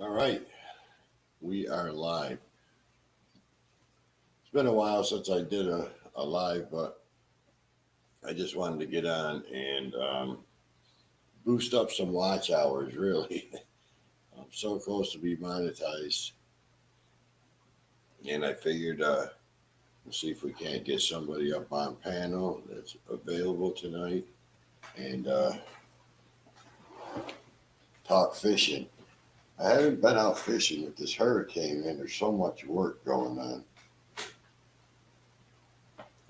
All right, we are live. It's been a while since I did a live, but I just wanted to get on and boost up some watch hours, really. I'm so close to be monetized, and I figured we'll see if we can't get somebody up on panel that's available tonight and talk fishing. I haven't been out fishing with this hurricane, and there's so much work going on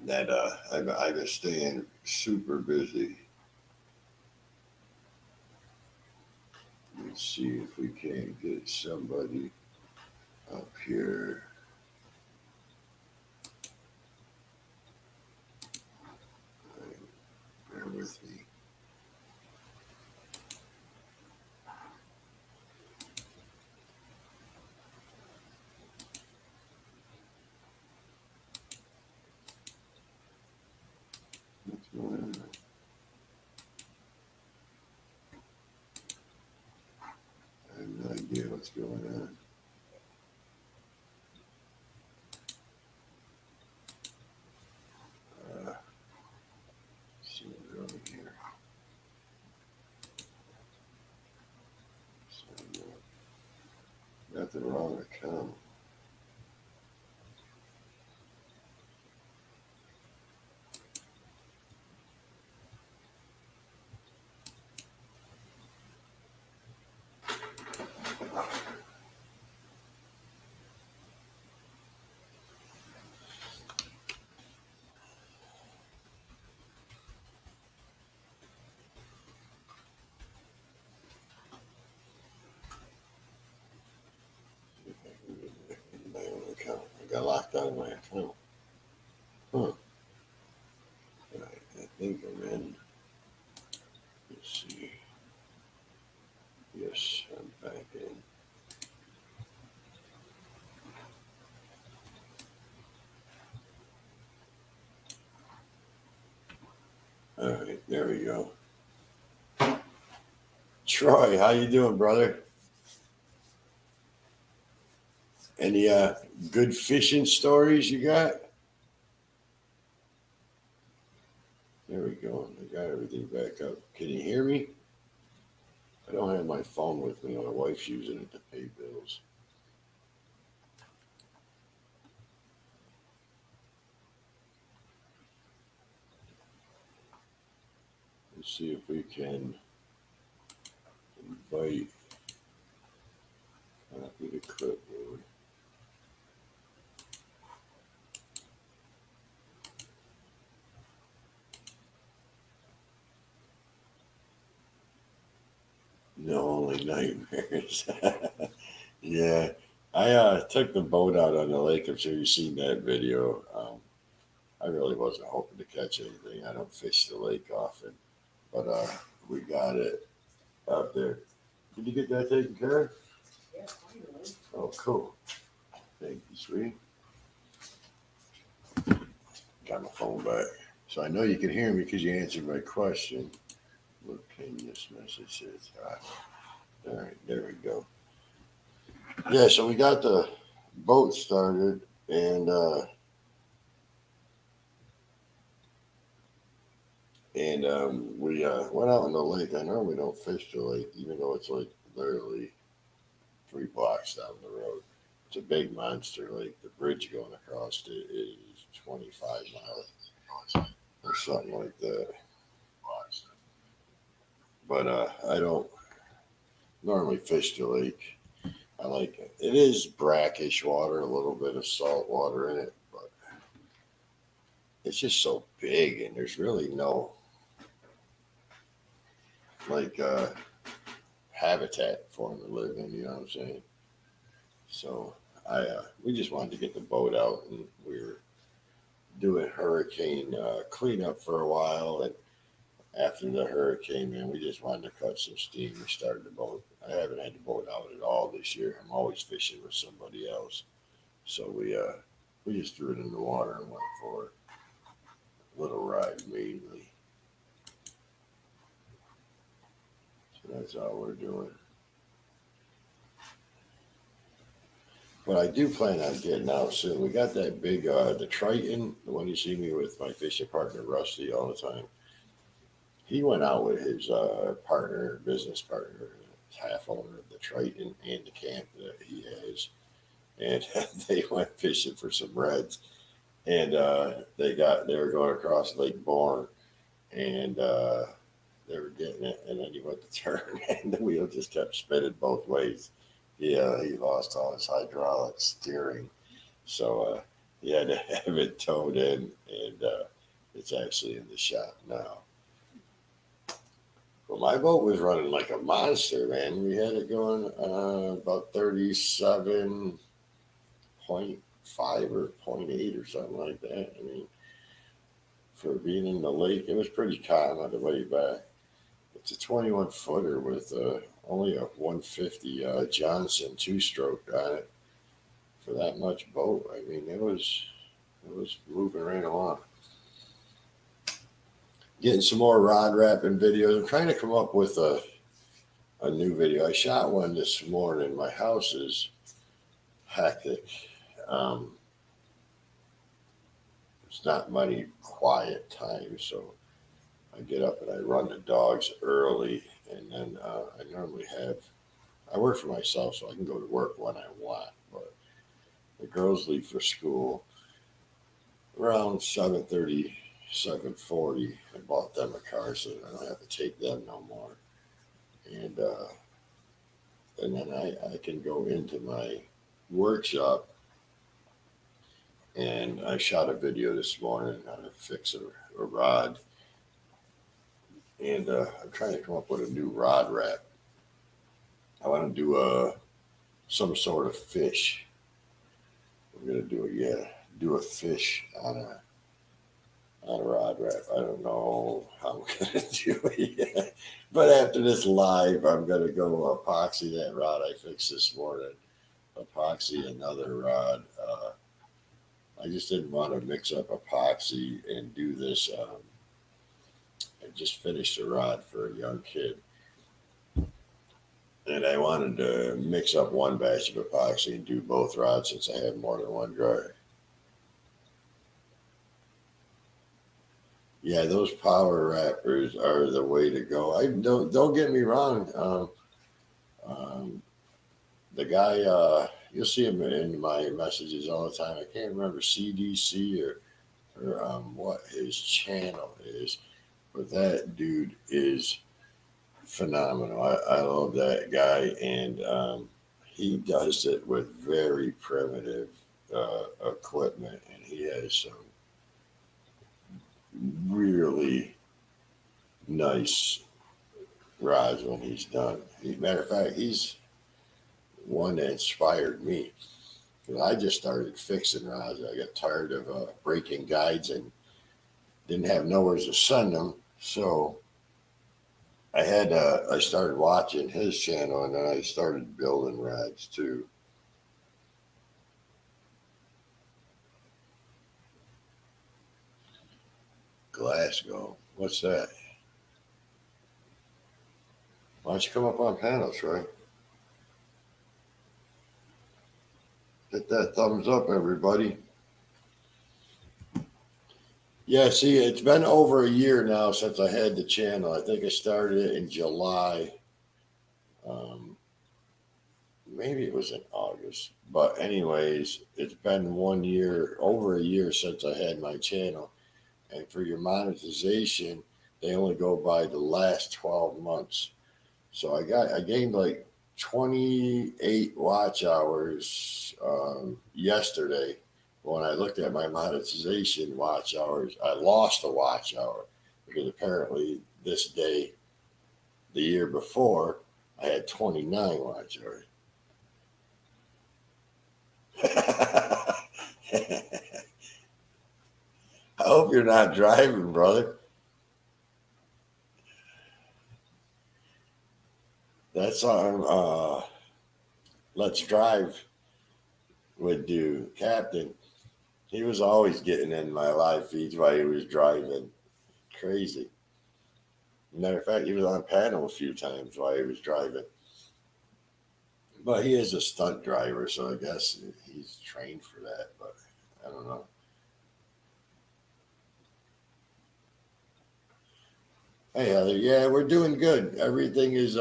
that I've been staying super busy. Let's see if we can get somebody up here. Bear with me. What's going on? I have no idea what's going on. Uh, see what's over here. So, got the wrong account. See if I can get it in my own account. I got locked out of my account. Huh. Right, I think I'm in. Let's see. Yes, I'm back in. All right, there we go. Troy, how you doing, brother? Any good fishing stories you got? There we go. I got everything back up. Can you hear me? I don't have my phone with me. My wife's using it to pay bills. Let's see if we can invite copy the clipboard. No, only nightmares. Yeah, I took the boat out on the lake. I'm sure you've seen that video. I really wasn't hoping to catch anything. I don't fish the lake often, but we got it out there. Did you get that taken care of? Oh, cool. Thank you, sweetie. Got my phone back. So I know you can hear me because you answered my question. What can this message says? All right, there we go. Yeah, so we got the boat started, and we went out on the lake. I normally don't fish the lake, even though it's like literally 3 blocks down the road. It's a big monster lake. The bridge going across it is 25 miles or something like that. But I don't normally fish the lake. I like it. It is brackish water, a little bit of salt water in it, but it's just so big, and there's really no like habitat for them to live in. You know what I'm saying? So I we just wanted to get the boat out, and we were doing hurricane cleanup for a while, and after the hurricane, man, we just wanted to cut some steam. We started the boat. I haven't had the boat out at all this year. I'm always fishing with somebody else, so we just threw it in the water and went for a little ride mainly. So that's all we're doing. but I do plan on getting out soon. We got that big, the Triton, the one you see me with my fishing partner Rusty all the time. He went out with his partner, business partner, half owner of the Triton and the camp that he has, and they went fishing for some reds, and they were going across Lake Bourne, and they were getting it, and then he went to turn, and the wheel just kept spinning both ways. Yeah, he lost all his hydraulic steering, so he had to have it towed in, and it's actually in the shop now. But my boat was running like a monster, man. We had it going about 37.5 or point 0.8 or something like that. I mean, for being in the lake, it was pretty calm on the way back. It's a 21 footer with only a 150 Johnson 2-stroke on it for that much boat. I mean, it was moving right along. Getting some more rod wrapping videos. I'm trying to come up with a new video. I shot one this morning. My house is hectic. It's not many quiet times, so I get up and I run the dogs early, and then I normally I work for myself, so I can go to work when I want, but the girls leave for school around 7:30, 7:40. I bought them a car so I don't have to take them no more, and then I can go into my workshop, and I shot a video this morning on how to fix a rod. And I'm trying to come up with a new rod wrap. I want to do some sort of fish. I'm gonna do a fish on a rod wrap. I don't know how I'm gonna do it yet. But after this live, I'm gonna go epoxy that rod I fixed this morning. Epoxy another rod. I just didn't want to mix up epoxy and do this. I just finished a rod for a young kid, and I wanted to mix up one batch of epoxy and do both rods since I have more than one dryer. Yeah, those power wrappers are the way to go. I don't get me wrong. The guy, you'll see him in my messages all the time. I can't remember CDC or what his channel is, but that dude is phenomenal. I love that guy, and he does it with very primitive equipment, and he has some really nice rods when he's done. Matter of fact, he's one that inspired me. I just started fixing rods. I got tired of breaking guides and didn't have nowhere to send them, so I started watching his channel, and then I started building rods too. Glasgow, what's that? Why don't you come up on panel, Troy? Hit that thumbs up, everybody. Yeah, see, it's been over a year now since I had the channel. I think I started it in July. Maybe it was in August. But anyways, it's been 1 year, over a year since I had my channel. And for your monetization, they only go by the last 12 months. So I gained like 28 watch hours yesterday. When I looked at my monetization watch hours, I lost a watch hour because apparently this day, the year before, I had 29 watch hours. I hope you're not driving, brother. That's our Let's Drive would do. Captain, he was always getting in my live feeds while he was driving. Crazy. Matter of fact, he was on panel a few times while he was driving. But he is a stunt driver, so I guess he's trained for that. But I don't know. Hey, Heather, yeah, we're doing good. Everything is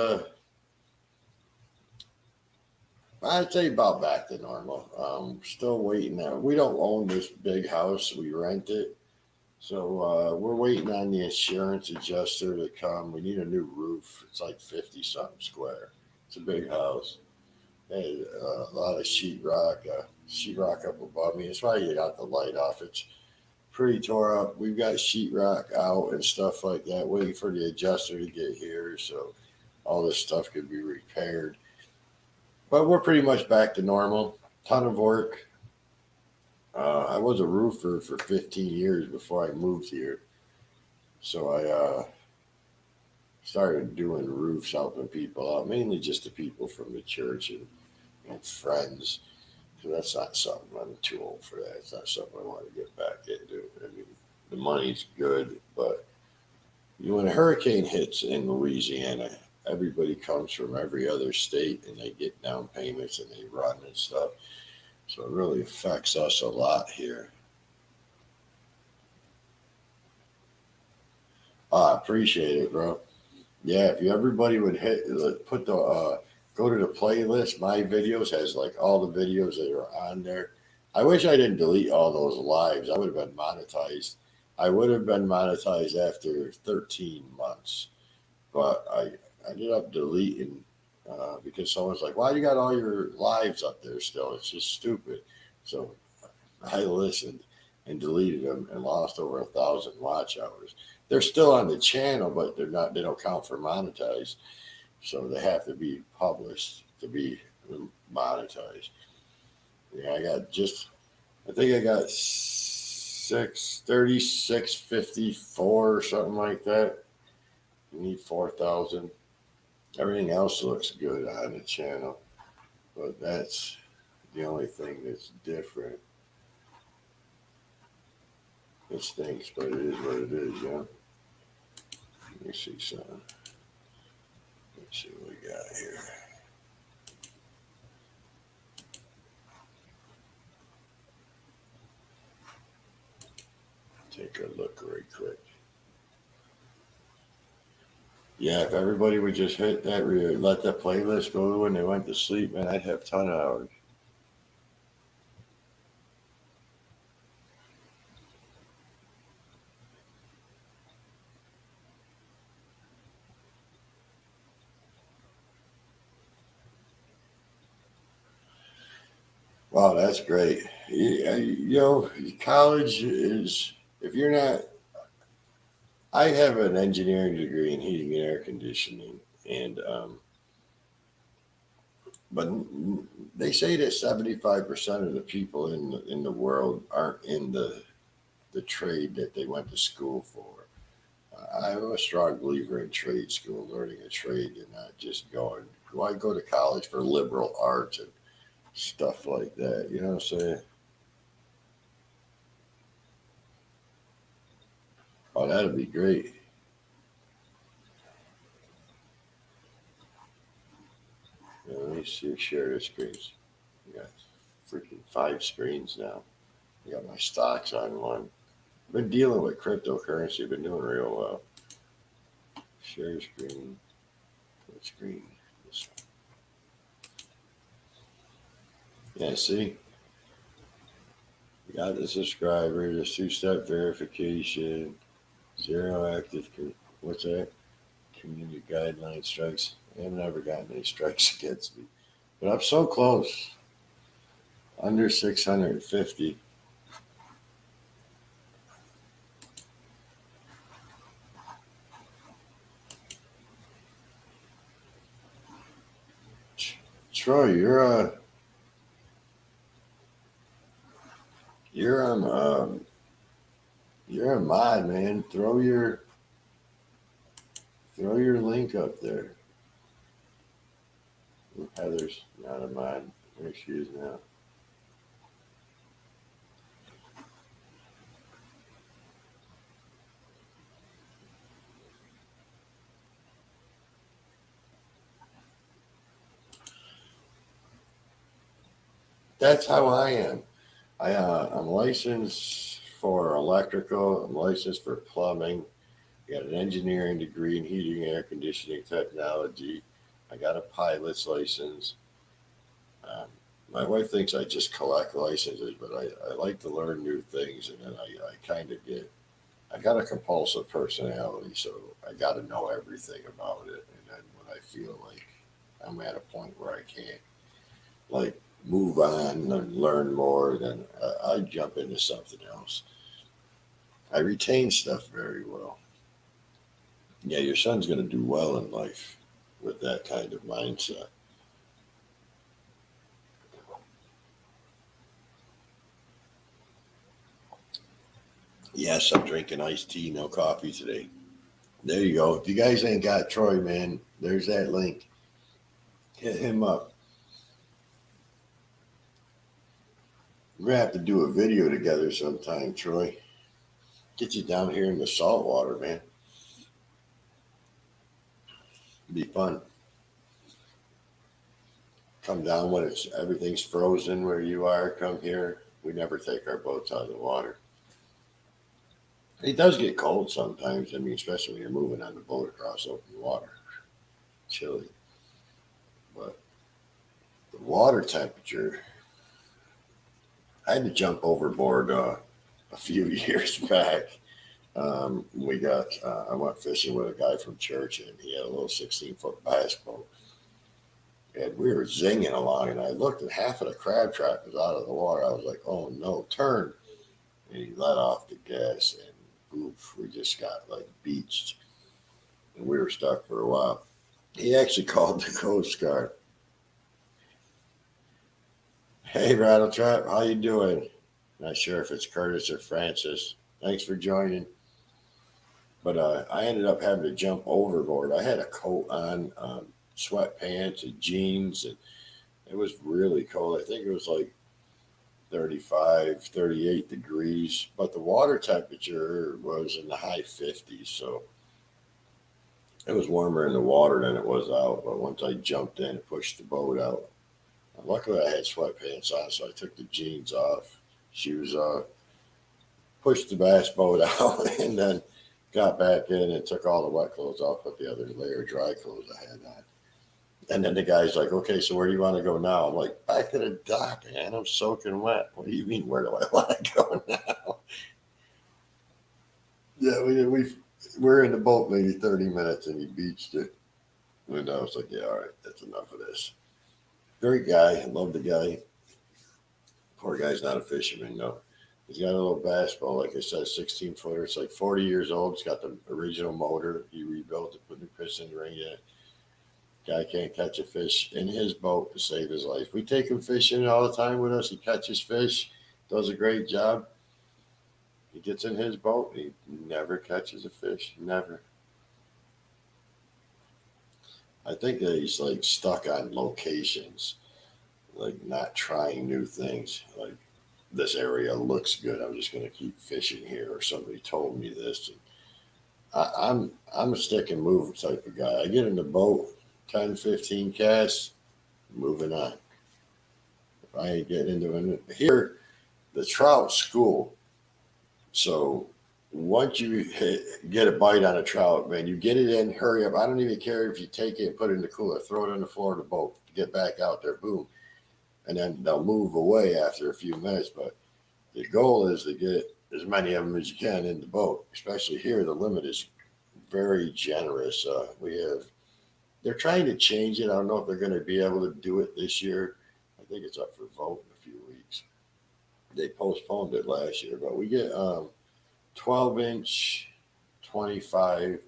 I'd say about back to normal. Still waiting. We don't own this big house; we rent it. So we're waiting on the insurance adjuster to come. We need a new roof. It's like 50 something square. It's a big house. Hey, a lot of sheetrock up above me. That's why you got the light off. It's pretty tore up. We've got sheetrock out and stuff like that, waiting for the adjuster to get here so all this stuff could be repaired. But we're pretty much back to normal. Ton of work. I was a roofer for 15 years before I moved here. So I started doing roofs, helping people out, mainly just the people from the church and friends. So that's not something I'm too old for that. It's not something I want to get back into. I mean, the money's good, but when a hurricane hits in Louisiana, everybody comes from every other state and they get down payments and they run and stuff. So it really affects us a lot here. I appreciate it, bro. Yeah, if you everybody would put the go to the playlist. My videos has like all the videos that are on there. I wish I didn't delete all those lives. I would have been monetized. I would have been monetized after 13 months, but I ended up deleting because someone's like, "Why you got all your lives up there still?" It's just stupid. So I listened and deleted them and lost over 1,000 watch hours. They're still on the channel, but they're not. They don't count for monetized, so they have to be published to be monetized. Yeah, I got just. I think I got 636.54 or something like that. You need 4,000. Everything else looks good on the channel, but that's the only thing that's different. It stinks, but it is what it is, yeah. Let me see something. Let's see what we got here. Take a look right quick. Yeah, if everybody would just hit that, let that playlist go when they went to sleep, man, I'd have a ton of hours. Wow, that's great. College is, if you're not, I have an engineering degree in heating and air conditioning, and but they say that 75% of the people in the world aren't in the trade that they went to school for. I'm a strong believer in trade school, learning a trade, and not just going. Why go to college for liberal arts and stuff like that? You know what I'm saying? Oh, that'd be great. Yeah, let me see. Share the screens. I got freaking 5 screens now. I got my stocks on one. Been dealing with cryptocurrency. Been doing real well. Share screen. What screen? This one. Yeah, see, got the subscribers, the two-step verification, zero active. What's that? Community guideline strikes. I've never gotten any strikes against me, but I'm so close. Under 650. Troy, you're on you're a mod, man. Throw your link up there. Heather's not a mod. There she is now. That's how I am. I'm licensed for electrical. I'm licensed for plumbing. I got an engineering degree in heating and air conditioning technology. I got a pilot's license. Um, my wife thinks I just collect licenses, but I like to learn new things, and then I kind of get. I got a compulsive personality, so I got to know everything about it. And then when I feel like I'm at a point where I can't like move on and learn more, then I jump into something else. I retain stuff very well. Yeah, your son's going to do well in life with that kind of mindset. Yes, I'm drinking iced tea, no coffee today. There you go. If you guys ain't got Troy, man, there's that link. Hit him up. We're going to have to do a video together sometime, Troy. Get you down here in the salt water, man. It'd be fun. Come down when it's everything's frozen where you are. Come here. We never take our boats out of the water. It does get cold sometimes. I mean, especially when you're moving on the boat across open water. Chilly. But the water temperature, I had to jump overboard a few years back. I went fishing with a guy from church, and he had a little 16-foot bass boat. And we were zinging along, and I looked, and half of the crab trap was out of the water. I was like, oh no, turn. And he let off the gas, and oof, we just got like beached. And we were stuck for a while. He actually called the Coast Guard. Hey, Rattletrap, how you doing? Not sure if it's Curtis or Francis. Thanks for joining. But I ended up having to jump overboard. I had a coat on, sweatpants and jeans, and it was really cold. I think it was like 35, 38 degrees, but the water temperature was in the high 50s. So it was warmer in the water than it was out. But once I jumped in and pushed the boat out, luckily I had sweatpants on, so I took the jeans off, shoes off, pushed the bass boat out, and then got back in and took all the wet clothes off, put the other layer of dry clothes I had on. And then the guy's like, okay, so where do you want to go now? I'm like, back to the dock, man. I'm soaking wet. What do you mean, where do I want to go now? Yeah, we're in the boat maybe 30 minutes, and he beached it. And I was like, yeah, all right, that's enough of this. Great guy. Love the guy. Poor guy's not a fisherman, though. He's got a little bass boat, like I said, 16-footer. It's like 40 years old. It's got the original motor. He rebuilt it, put new piston ring in it. Guy can't catch a fish in his boat to save his life. We take him fishing all the time with us. He catches fish, does a great job. He gets in his boat. He never catches a fish. Never. I think that he's like stuck on locations, like not trying new things. Like this area looks good. I'm just going to keep fishing here, or somebody told me this. And I'm a stick and move type of guy. I get in the boat, 10, 15 casts, moving on. If I ain't getting into it here, the trout school. So once you get a bite on a trout, man, you get it in, hurry up. I don't even care if you take it and put it in the cooler, throw it on the floor of the boat, get back out there, boom. And then they'll move away after a few minutes. But the goal is to get as many of them as you can in the boat, especially here. The limit is very generous. They're trying to change it. I don't know if they're going to be able to do it this year. I think it's up for vote in a few weeks. They postponed it last year, but we get 12-inch, 25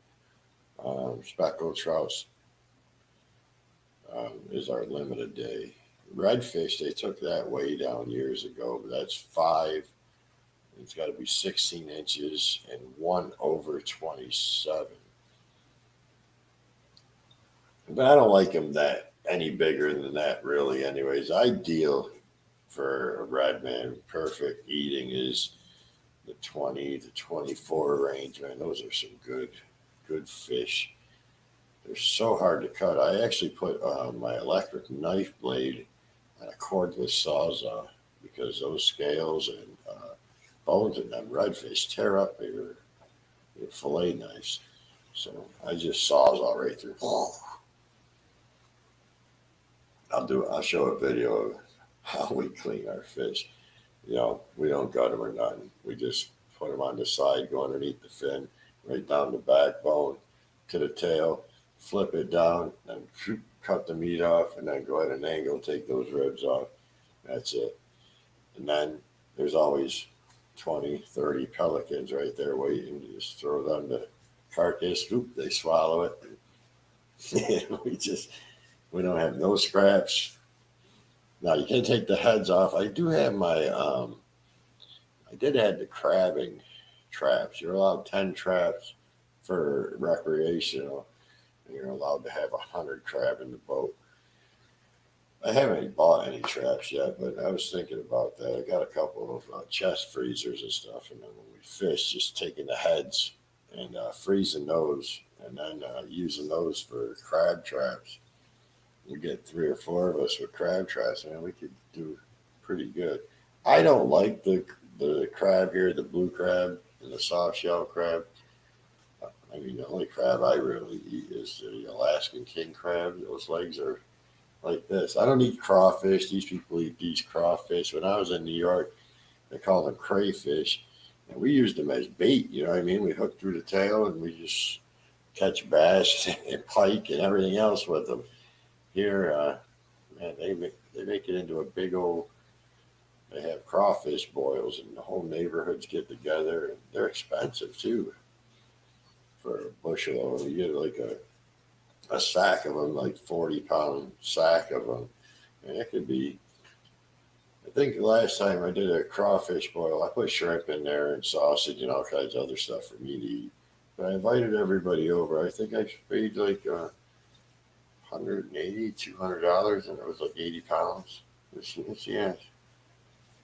speckled trouts is our limited day. Redfish, they took that way down years ago, but that's five. It's got to be 16 inches and one over 27. But I don't like them that any bigger than that, really. Anyways, ideal for a red man, perfect eating is the 20 to 24 range. Man, those are some good fish. They're so hard to cut. I actually put my electric knife blade on a cordless sawzall because those scales and bones in them redfish tear up your fillet knives. So I just sawzall right through. I'll show a video of how we clean our fish. We don't gut them or nothing. We just put them on the side, go underneath the fin, right down the backbone to the tail, flip it down, and cut the meat off, and then go at an angle, take those ribs off. That's it. And then there's always 20, 30 pelicans right there waiting. You just throw them the carcass, scoop, they swallow it. We don't have no scraps. Now you can take the heads off. I do have my I did have the crabbing traps. You're allowed 10 traps for recreational. And you're allowed to have 100 crab in the boat. I haven't bought any traps yet, but I was thinking about that. I got a couple of chest freezers and stuff, and then when we fish, just taking the heads and freezing those, and then using those for crab traps. We get 3 or 4 of us with crab traps, man. We could do pretty good. I don't like the crab here, the blue crab and the soft shell crab. I mean, the only crab I really eat is the Alaskan king crab. Those legs are like this. I don't eat crawfish. These people eat these crawfish. When I was in New York, they called them crayfish, and we used them as bait. You know what I mean? We hooked through the tail, and we just catch bass and pike and everything else with them. Here, man, they make it into a big old. They have crawfish boils, and the whole neighborhoods get together. And they're expensive too. For a bushel of them, you get like a sack of them, like 40-pound sack of them, and it could be. I think the last time I did a crawfish boil, I put shrimp in there and sausage and all kinds of other stuff for me to eat. But I invited everybody over. I think I paid like $180, $200, and it was like 80 pounds. Yeah, I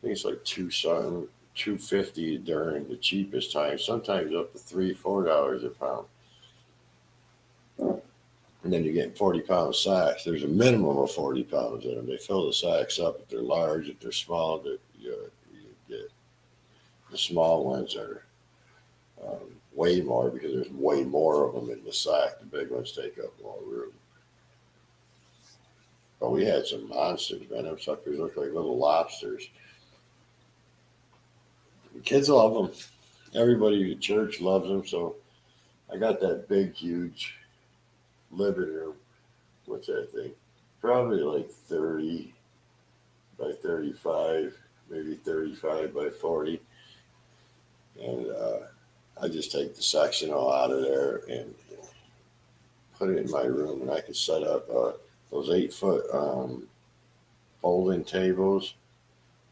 think it's like $250 during the cheapest time. Sometimes up to $3, $4 a pound. And then you get 40-pound sacks. There's a minimum of 40 pounds in them. They fill the sacks up if they're large. If they're small, you get the small ones are way more because there's way more of them in the sack. The big ones take up more room. But we had some monsters, man. Them suckers look like little lobsters. The kids love them. Everybody at church loves them. So I got that big, huge living room. What's that thing? Probably like 30 by 35, maybe 35 by 40. And I just take the sectional out of there and put it in my room, and I can set up those 8-foot bowling tables.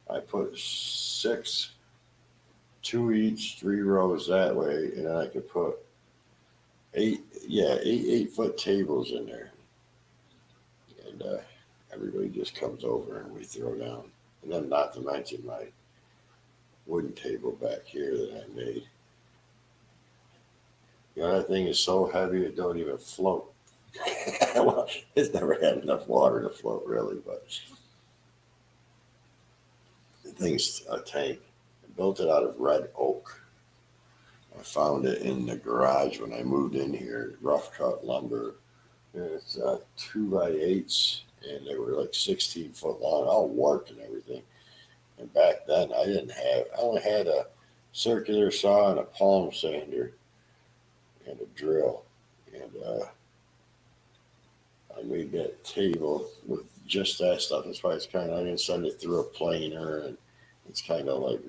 I put 6, 2 each, 3 rows that way, and then I could put 8-foot tables in there. And everybody just comes over and we throw down. And then not to mention my wooden table back here that I made. That thing is so heavy it don't even float. Well, it's never had enough water to float really, but the thing's a tank. I built it out of red oak. I found it in the garage when I moved in here, rough cut lumber. And it's 2x8s, and they were like 16 foot long, all warped and everything. And back then, I only had a circular saw and a palm sander and a drill. And I made that table with just that stuff. That's why I didn't send it through a planer, and it's kind of like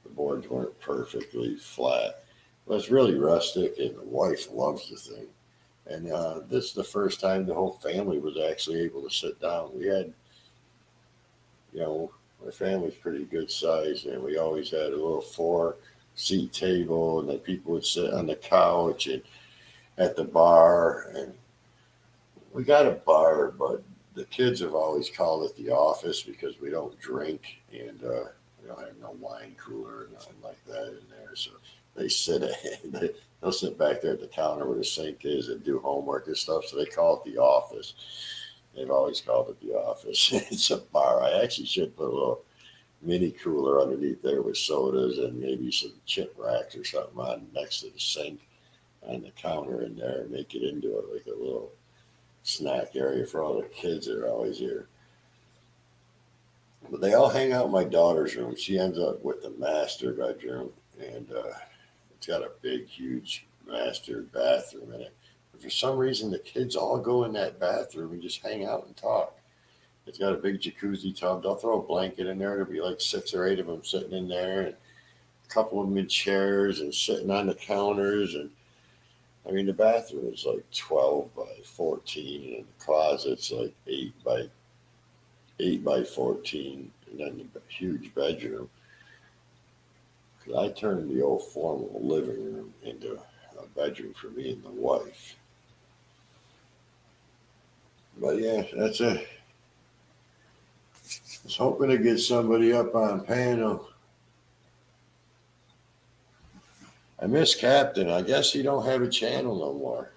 the boards weren't perfectly flat. But it's really rustic, and the wife loves the thing. And this is the first time the whole family was actually able to sit down. We had, my family's pretty good size, and we always had a little 4-seat table, and then people would sit on the couch and at the bar. And we got a bar, but the kids have always called it the office because we don't drink, and we don't have no wine cooler or nothing like that in there. So they they'll sit back there at the counter where the sink is and do homework and stuff. So they call it the office. They've always called it the office. It's a bar. I actually should put a little mini cooler underneath there with sodas and maybe some chip racks or something on next to the sink on the counter in there and make it into it like a little snack area for all the kids that are always here. But they all hang out in my daughter's room. She ends up with the master bedroom, and it's got a big, huge master bathroom in it. But for some reason, the kids all go in that bathroom and just hang out and talk. It's got a big jacuzzi tub. They'll throw a blanket in there. There'll be like 6 or 8 of them sitting in there, and a couple of them in chairs and sitting on the counters. And I mean, the bathroom is like 12 by 14, and the closet's like 8 by 14, and then the huge bedroom. 'Cause I turned the old formal living room into a bedroom for me and the wife. But yeah, that's it. I was hoping to get somebody up on panel. I miss Captain. I guess he don't have a channel no more.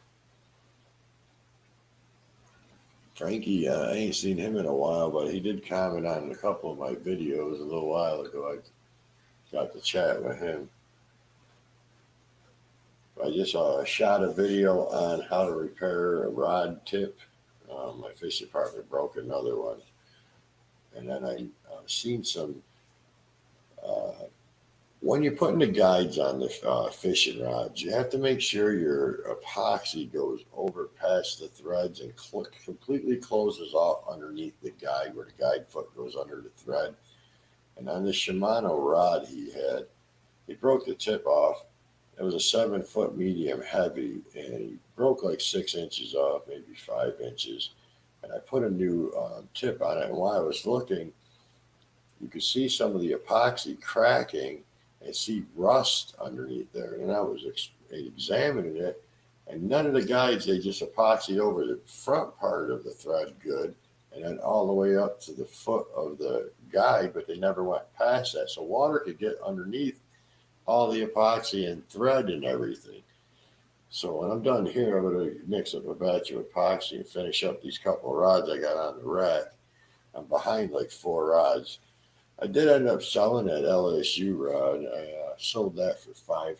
Frankie, I ain't seen him in a while, but he did comment on a couple of my videos a little while ago. I got to chat with him. I just shot a video on how to repair a rod tip. My fish department broke another one. And then I seen some. Uh, when you're putting the guides on the fishing rods, you have to make sure your epoxy goes over past the threads and completely closes off underneath the guide where the guide foot goes under the thread. And on the Shimano rod he broke the tip off. It was a 7 foot medium heavy, and he broke like 6 inches off, maybe 5 inches. And I put a new tip on it. And while I was looking, you could see some of the epoxy cracking and see rust underneath there. And I was examining it, and none of the guides, they just epoxied over the front part of the thread good, and then all the way up to the foot of the guide, but they never went past that. So water could get underneath all the epoxy and thread and everything. So when I'm done here, I'm going to mix up a batch of epoxy and finish up these couple of rods I got on the rack. I'm behind like 4 rods. I did end up selling that LSU rod. I sold that for $500.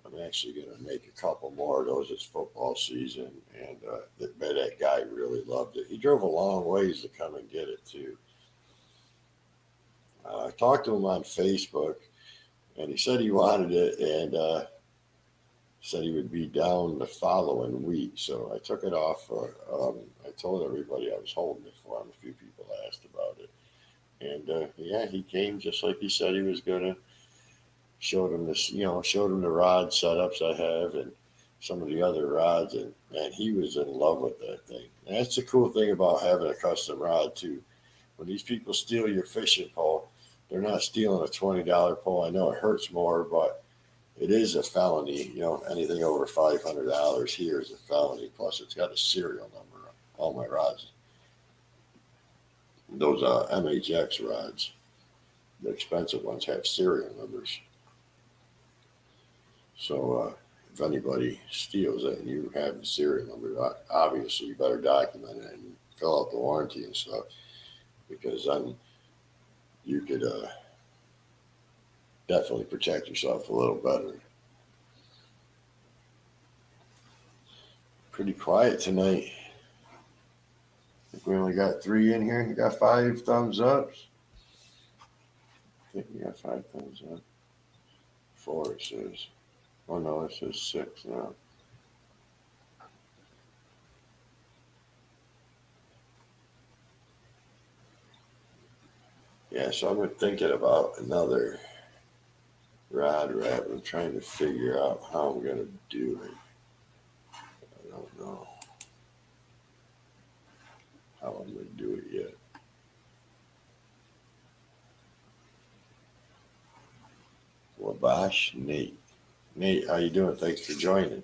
I'm actually going to make a couple more of those. It's football season, and that guy really loved it. He drove a long ways to come and get it too. I talked to him on Facebook, and he said he wanted it, and said he would be down the following week. So I took it off. I told everybody I was holding it for him. A few people asked about it. And yeah, he came just like he said he was gonna. Showed him this, showed him the rod setups I have and some of the other rods, and man, he was in love with that thing. And that's the cool thing about having a custom rod too. When these people steal your fishing pole, they're not stealing a $20 pole. I know it hurts more, but it is a felony. Anything over $500 here is a felony. Plus, it's got a serial number on all my rods. Those MHX rods, the expensive ones, have serial numbers. So if anybody steals it and you have the serial number, obviously you better document it and fill out the warranty and stuff, because then you could definitely protect yourself a little better. Pretty quiet tonight. I think we only got 3 in here. You got 5 thumbs ups. I think we got 5 thumbs up. 4 it says. Oh no, it says 6 now. Yeah, so I've been thinking about another rod wrap. I'm trying to figure out how I'm going to do it. I don't know how I'm going to do it yet. Wabash Nate. Nate, how you doing? Thanks for joining.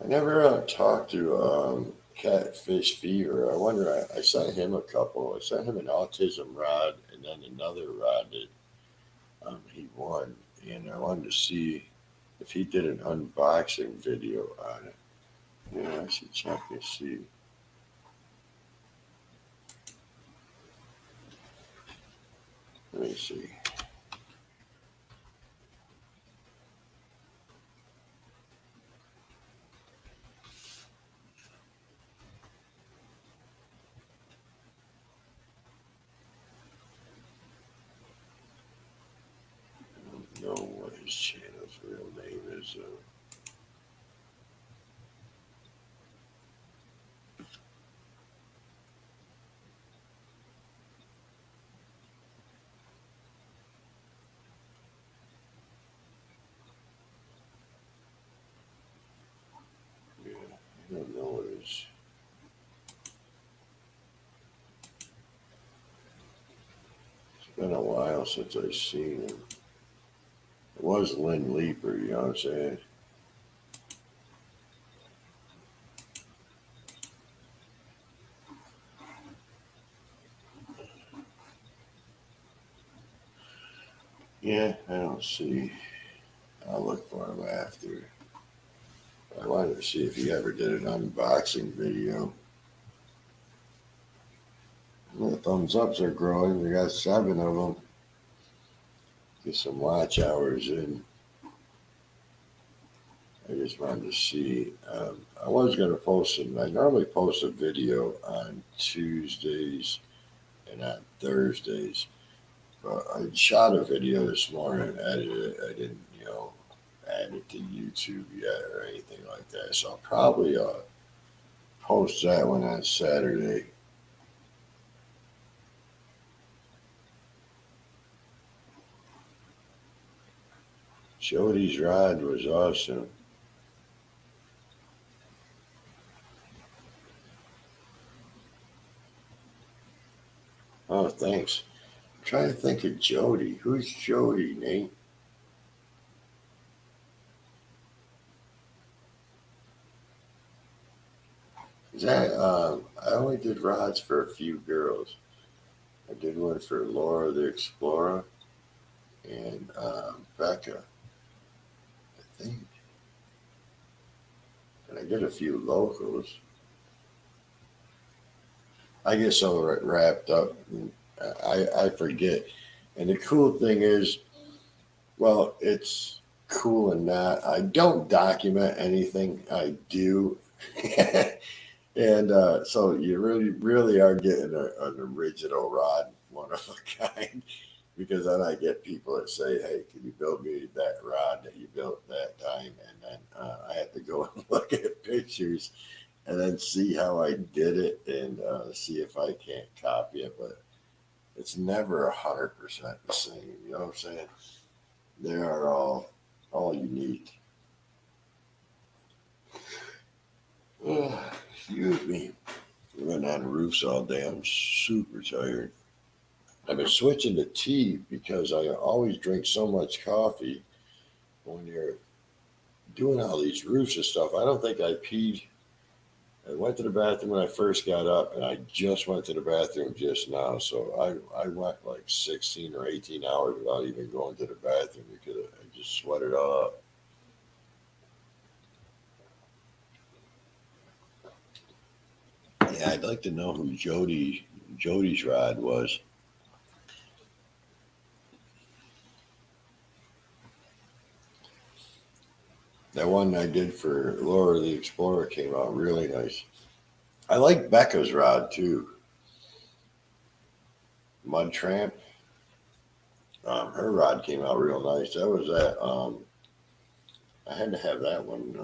I never talked to Catfish Fever. I wonder, I sent him a couple. I sent him an autism rod and then another rod that he won. And I wanted to see if he did an unboxing video on it. Yeah, I should check and see. Let me see. I don't know what his channel's real name is. Yeah, I don't know what his. It's been a while since I've seen him. It was Lynn Leeper, you know what I'm saying? Yeah, I don't see. I'll look for him after. I wanted to see if he ever did an unboxing video. The thumbs ups are growing. We got 7 of them. Get some watch hours in. I just wanted to see. I was going to post them. I normally post a video on Tuesdays and on Thursdays. But I shot a video this morning and edited it. I didn't, add it to YouTube yet or anything like that. So I'll probably post that one on Saturday. Jody's rod was awesome. Oh, thanks. I'm trying to think of Jody. Who's Jody, Nate? Is that I only did rods for a few girls. I did one for Laura the Explorer and Becca, I think. And I did a few locals. I get so wrapped up, I forget. And the cool thing is, well, it's cool and not. I don't document anything I do. And so you really, really are getting an original rod, one of a kind, because then I get people that say, "Hey, can you build me that rod that you built that time?" And then I have to go and look at pictures and then see how I did it and see if I can't copy it. But it's never 100% the same. You know what I'm saying? They are all unique. Excuse me. I've been on roofs all day. I'm super tired. I've been switching to tea because I always drink so much coffee when you're doing all these roofs and stuff. I don't think I peed. I went to the bathroom when I first got up, and I just went to the bathroom just now. So I went like 16 or 18 hours without even going to the bathroom because I just sweated all up. Yeah, I'd like to know who Jody's rod was. That one I did for Laura the Explorer came out really nice. I like Becca's rod too. Mud Tramp. Her rod came out real nice. That was that. I had to have that one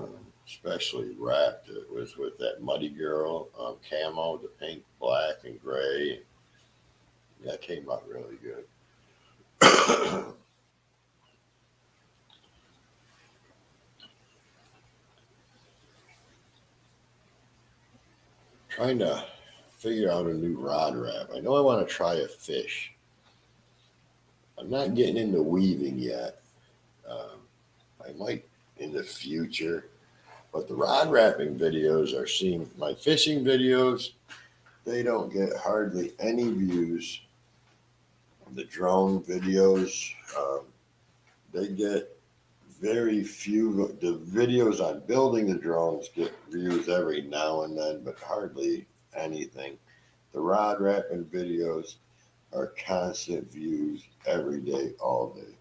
especially wrapped. It was with that Muddy Girl camo, the pink, black, and gray. That came out really good. Trying to figure out a new rod wrap. I know I want to try a fish. I'm not getting into weaving yet. Um, I might in the future, but the rod wrapping videos are seeing my fishing videos. They don't get hardly any views. The drone videos, they get very few. The videos on building the drones get views every now and then, but hardly anything. The rod wrapping videos are constant views every day, all day.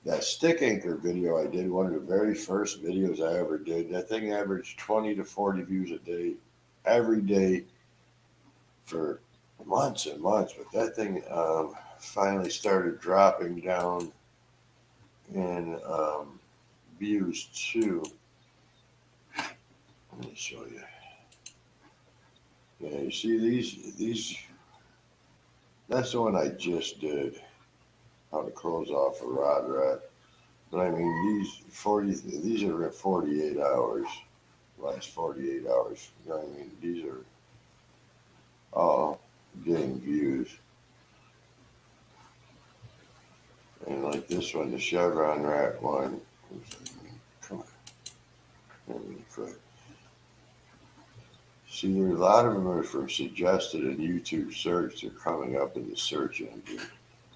That stick anchor video I did, one of the very first videos I ever did, that thing averaged 20 to 40 views a day, every day for months and months. But that thing finally started dropping down in views too. Let me show you. Yeah, you see these. That's the one I just did. How to close off a rod wrap. But I mean, these are at 48 hours, last 48 hours. You know what I mean? These are all getting views. And like this one, the Chevron wrap one. Come on. See, there are a lot of them are from suggested in YouTube search. They're coming up in the search engine.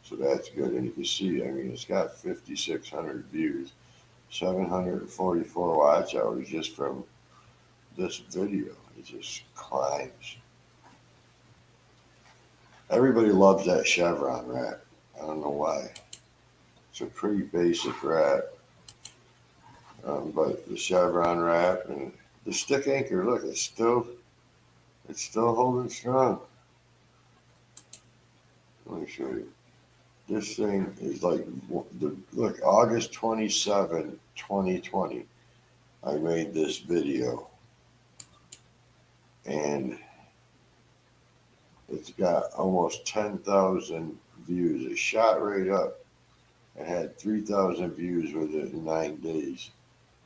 So that's good. And you can see, I mean, it's got 5,600 views, 744 watch hours just from this video. It just climbs. Everybody loves that Chevron wrap. I don't know why. It's a pretty basic wrap. But the Chevron wrap and the stick anchor, look, it's still holding strong. Let me show you. This thing is like, look, August 27, 2020, I made this video. And it's got almost 10,000 views. It shot right up. It had 3,000 views with it in 9 days.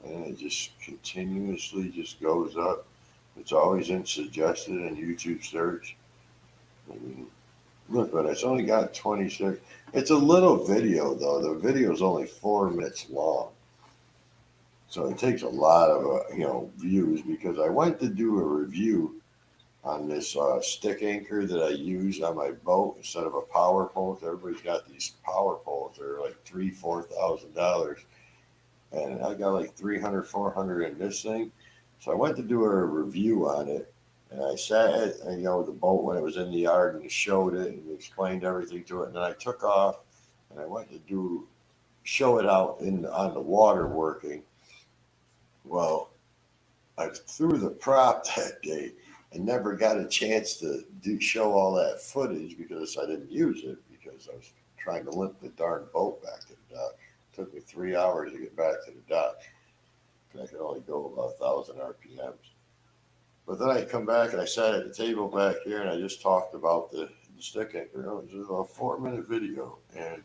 And it just continuously just goes up. It's always in suggested in YouTube search. I mean, look, but it's only got 26. It's a little video, though. The video is only 4 minutes long. So it takes a lot of, views because I went to do a review on this stick anchor that I use on my boat instead of a power pole. Everybody's got these power poles. They're like $3,000-$4,000. And I got like 300, 400 in this thing. So I went to do a review on it. And I sat at, the boat when it was in the yard and showed it and explained everything to it. And then I took off and I went to show it out on the water working. Well, I threw the prop that day and never got a chance to show all that footage because I didn't use it because I was trying to limp the darn boat back to the dock. It took me 3 hours to get back to the dock. And I could only go about 1,000 RPMs. But then I come back and I sat at the table back here and I just talked about the stick anchor. It was a 4-minute video. And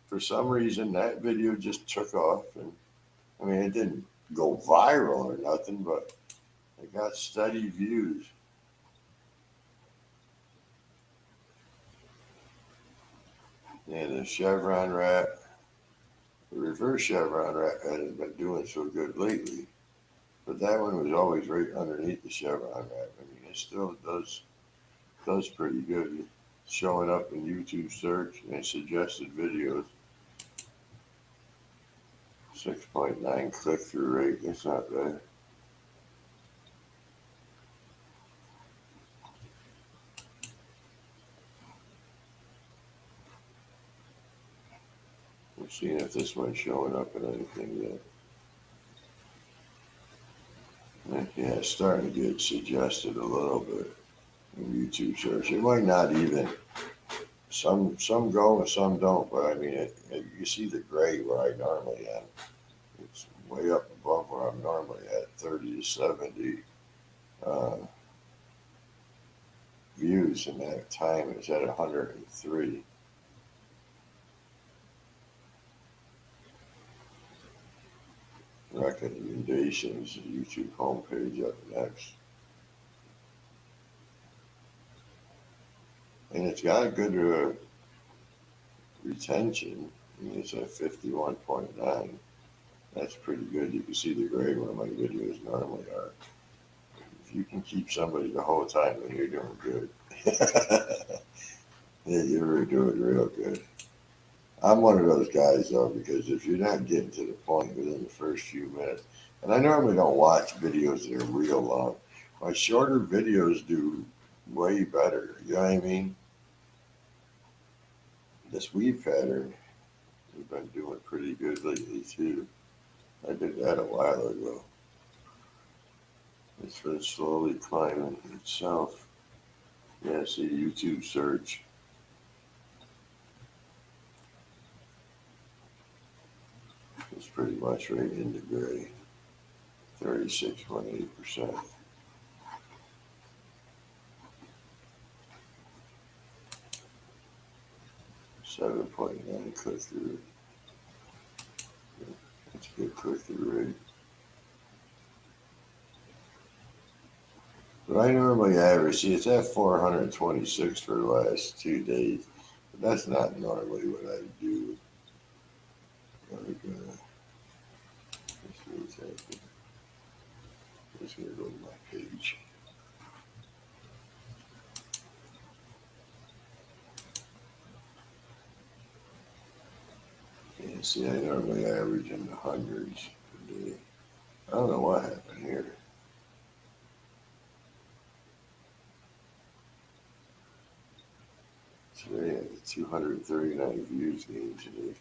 for some reason, that video just took off. And I mean, it didn't go viral or nothing, but it got steady views. And the Chevron wrap, the reverse Chevron wrap hasn't been doing so good lately. But that one was always right underneath the Chevron wrap. I mean, it still does pretty good. It's showing up in YouTube search and suggested videos. 6.9 click-through rate. That's not bad. I'm seeing if this one's showing up in anything yet. Yeah, it's starting to get suggested a little bit in YouTube search. It might not even. Some go and some don't, but I mean, you see the gray where I normally am. It's way up above where I'm normally at, 30 to 70 views, and that time is at 103. Recommendations, YouTube homepage up next. And it's got a good retention. I mean, it's at 51.9. That's pretty good. You can see the gray where my videos normally are. If you can keep somebody the whole time, then you're doing good. Yeah, you're doing real good. I'm one of those guys though, because if you're not getting to the point within the first few minutes, and I normally don't watch videos that are real long, my shorter videos do way better. You know what I mean? This weave pattern, we've been doing pretty good lately too. I did that a while ago. It's been slowly climbing itself. Yeah, see YouTube search. It's pretty much right into gray. 36.8%. .9 click through. That's a good click through rate. But I normally average, see, it's at 426 for the last 2 days. But that's not normally what I do. Like, let's see what's happening. I'm just going to go to my page. Yeah, see, I normally average in the hundreds per day. I don't know what happened here. Today I had 239 views gained today.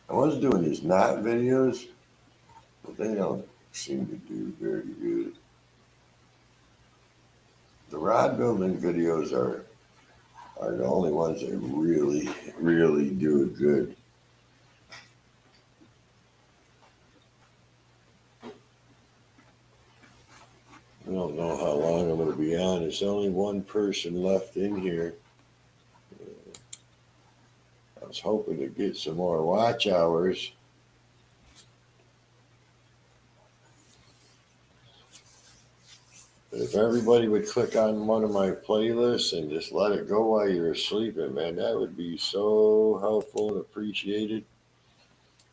I was doing these knot videos, but they don't seem to do very good. The rod building videos are the only ones that really do it good. I don't know how long I'm going to be on. There's only one person left in here. I was hoping to get some more watch hours. If everybody would click on one of my playlists and just let it go while you're sleeping, man, that would be so helpful and appreciated.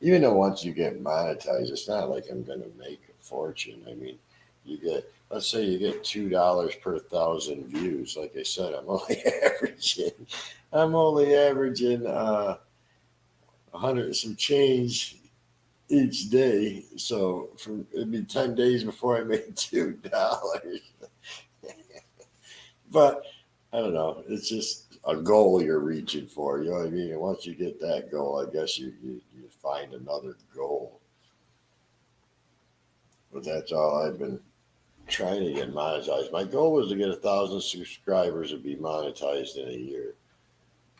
Even though once you get monetized, it's not like I'm going to make a fortune. I mean, you get, let's say you get $2 per 1,000 views. Like I said, I'm only averaging 100 and some change each day. So it'd be 10 days before I made $2. But I don't know. It's just a goal you're reaching for. You know what I mean? And once you get that goal, I guess you find another goal. But that's all I've been trying to get monetized. My goal was to get 1,000 subscribers and be monetized in a year.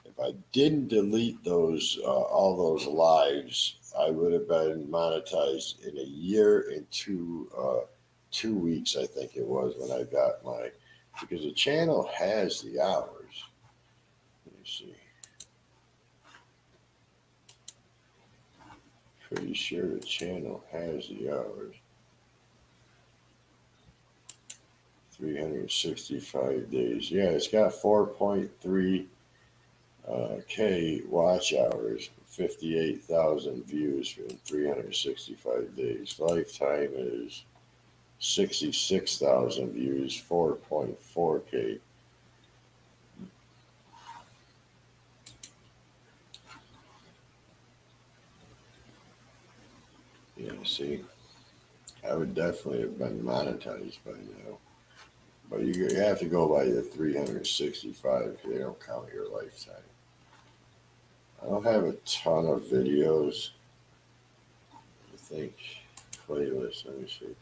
If I didn't delete those all those lives, I would have been monetized in a year and 2 weeks. I think it was when I got my, because the channel has the hours. Let me see. Pretty sure the channel has the hours. 365 days. Yeah, it's got 4.3 K watch hours, 58,000 views in 365 days. Lifetime is 66,000 views, 4.4 K. Yeah, see, I would definitely have been monetized by now. But you have to go by the 365. They don't count your lifetime. I don't have a ton of videos. I think playlist. Let me see.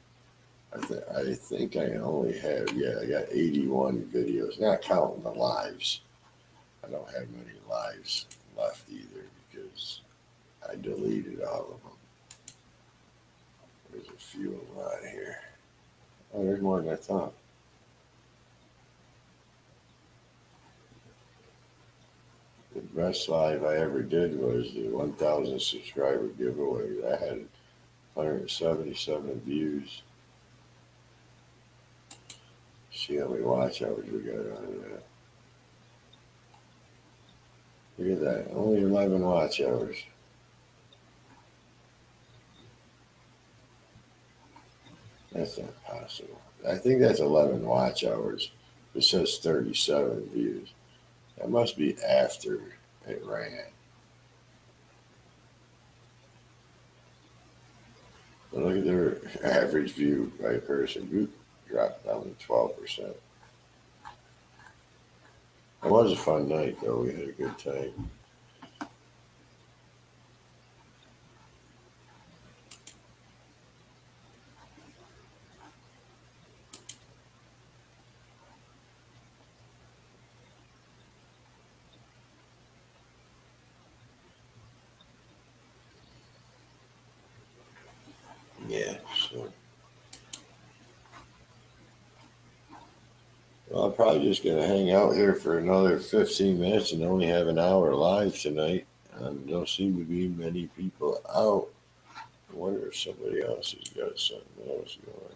I think I only have, yeah, I got 81 videos. Not counting the lives. I don't have many lives left either because I deleted all of them. There's a few of them on here. Oh, there's more than I thought. The best live I ever did was the 1,000 subscriber giveaway. That had 177 views. See how many watch hours we got on that. Look at that. Only 11 watch hours. That's not possible. I think that's 11 watch hours It says 37 views. That must be after it ran. But look at their average view by person. View dropped down to 12%. It was a fun night, though. We had a good time. Yeah, so. Well, I'm probably just going to hang out here for another 15 minutes and only have an hour live tonight. Don't seem to be many people out. I wonder if somebody else has got something else going on.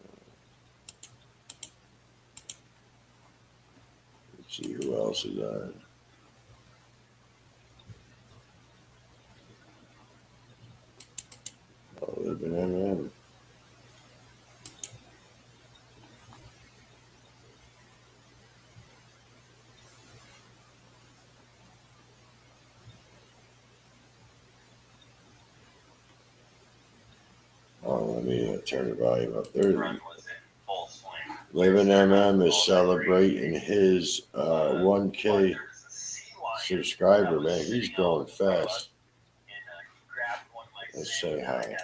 Let's see who else is on. Oh, Living MM. Oh, let me turn the volume up there. Living MM is celebrating his 1K subscriber, man. He's growing fast. Let's say hi.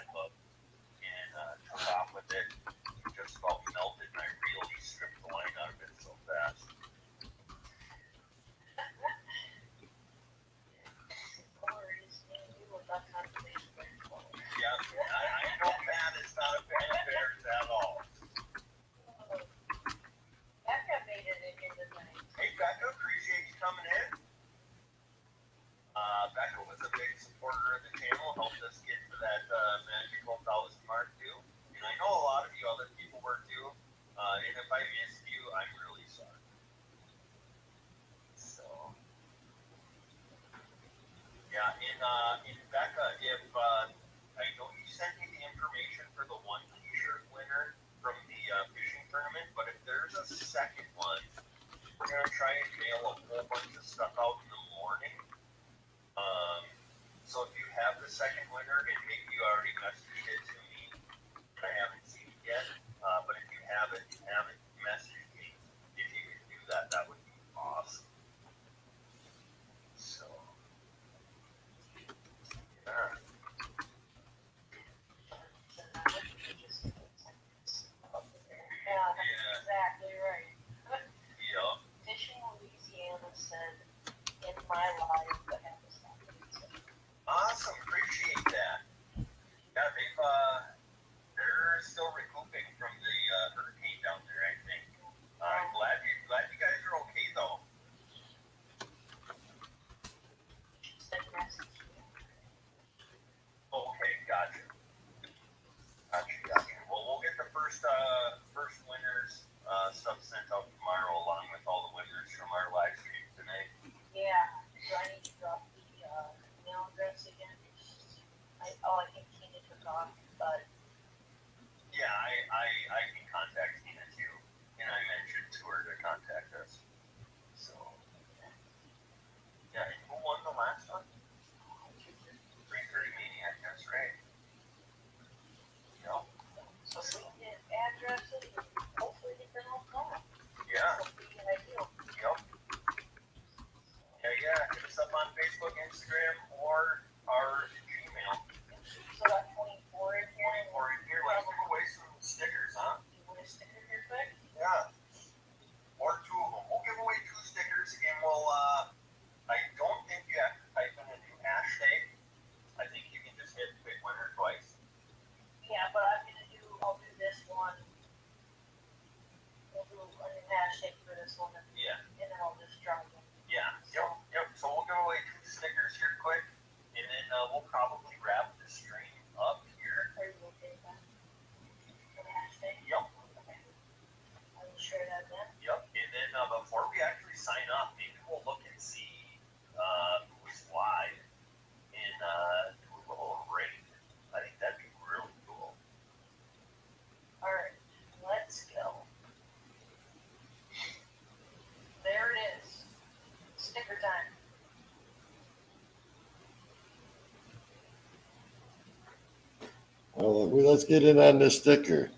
let's get in on this sticker.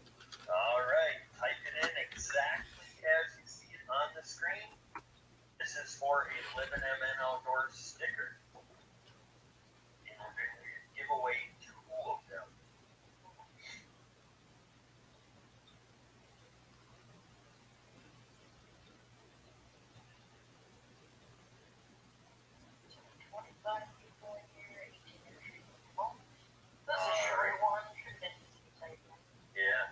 All right, type it in exactly as you see it on the screen. This is for a Living MN Outdoors sticker. And we're going to give away 2 of them. Yeah.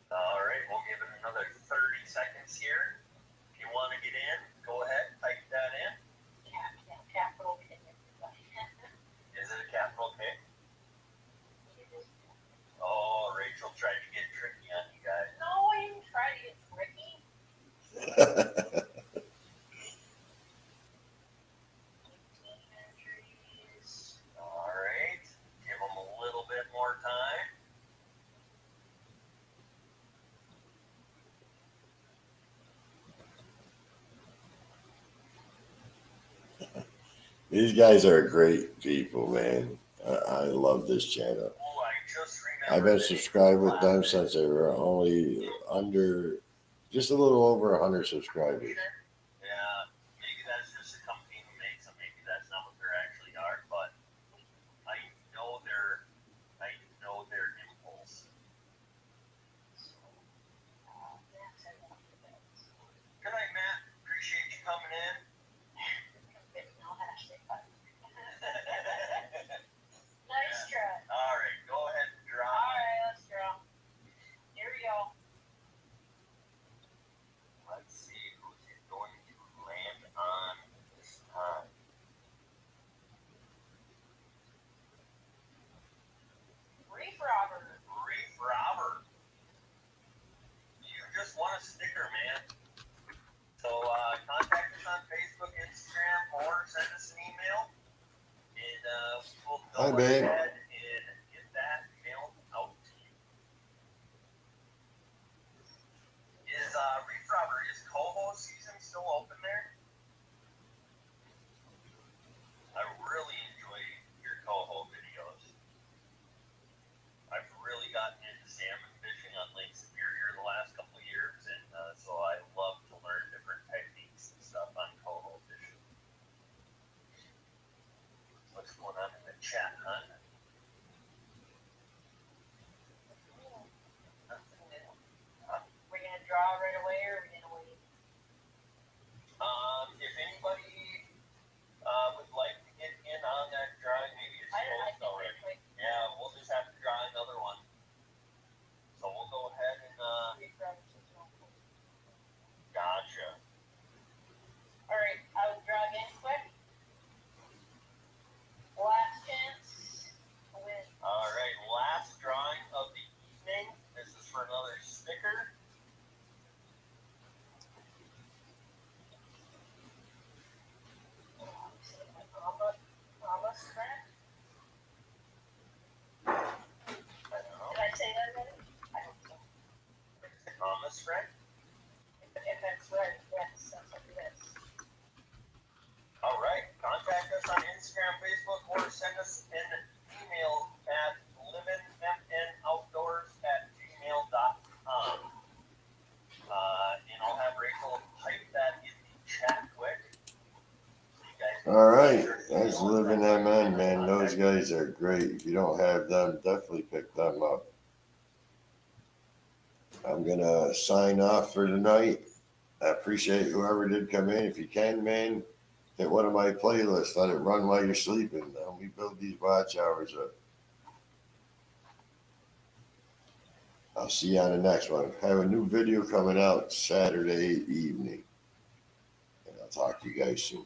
All right, we'll give it another 30 seconds here. If you want to get in, go ahead, type that in. Capital K. Is it a capital K? Oh, Rachel tried to get tricky on you guys. No, I didn't try to get tricky. All right, give them a little bit more time. These guys are great people, man. I love this channel. Oh, I just I've remembered. been subscribed with them since they were only just a little over 100 subscribers. Yeah, maybe that's just a company who makes them. Maybe that's not what they actually are, but I know their impulse. Good night, Matt. Appreciate you coming in. Nice try. All right, go ahead and draw. All right, let's draw. Here we go. Let's see who's it going to land on this time. Reef Robber. Reef Robber. You just won a sticker, man. So contact us on Facebook, Instagram, or send us an email, and we'll Hi, go babe. ahead and get that mailed out to you. Is Reef Robber, is coho season still open there? I really enjoy your coho videos. I've really gotten into salmon fishing on Lake Superior the last couple of years, and so I love to learn different techniques and stuff on coho fishing. What's going on in the chat, huh? We're gonna draw right away, or we're gonna wait? If anybody would like to get in on that drawing, maybe it's I closed think already. we're quick. Yeah, we'll just have to draw another one. So we'll go ahead and Reef Robber says no. gotcha. All right, I will draw again quick. Last chance to win. All right, last drawing of the evening. This is for another sticker. Thomas friend. I don't know. Did I say that already? I hope so. Thomas friend. If that's right, yes, that's what it is. All right, contact us on Instagram, Facebook, or send us an email at livingmnoutdoors@gmail.com. And I'll have Rachel type that in the chat quick. So you guys can All right, make sure that's you know Living that. MN, man. Those guys are great. If you don't have them, definitely pick them up. I'm gonna sign off for tonight. I appreciate whoever did come in. If you can, man, hit one of my playlists. Let it run while you're sleeping. Help me build these watch hours up. I'll see you on the next one. I have a new video coming out Saturday evening. And I'll talk to you guys soon.